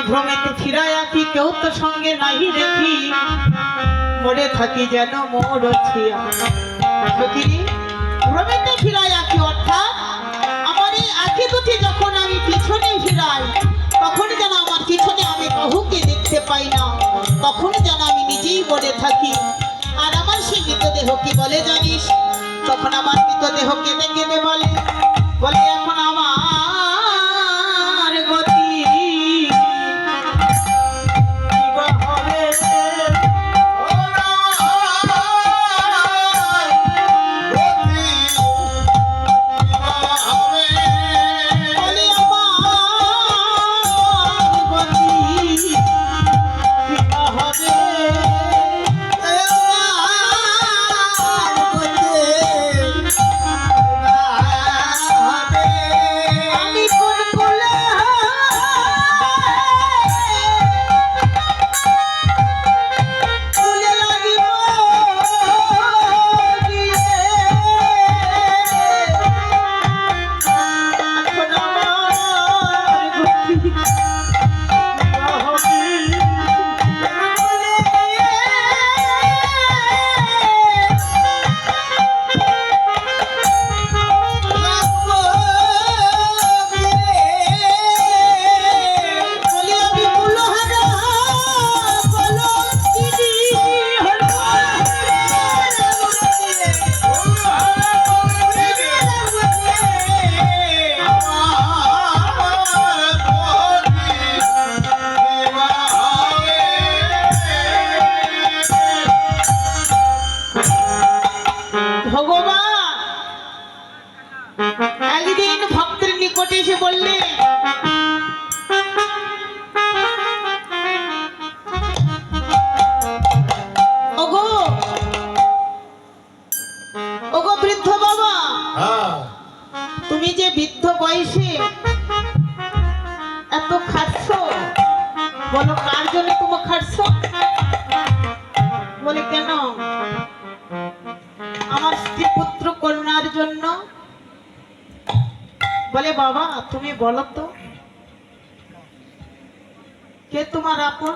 ভ্রমেতে ফিরাইয়া কি কেউ তো সঙ্গে নাহি দেখি, মরে থাকি যেন মোর ছিয়া। সখিনী, ভ্রমেতে ফিরাইয়া কি অর্থাৎ আমার এই আঁখি দুটি যখন আমি পিছনে ফিরাই, তখন যেন আমার পিছনে আমি কাউকে দেখতে পাই না, তখন যেন আমি নিজেই মরে থাকি। আর আমার সেই মৃতদেহ কি বলে জানিস? তখন আমার মৃতদেহ কেঁদে কেঁদে বলে, বলে এখন আমার গতি তুমি যে বৃদ্ধ বয়সে এত খাচ্ছ, বলো কার জন্য তুমি খাচ্ছ? বলে কেন? আমার স্ত্রী পুত্র কন্যার জন্য। বলে বাবা তুমি বলো তো, কে তোমার আপন?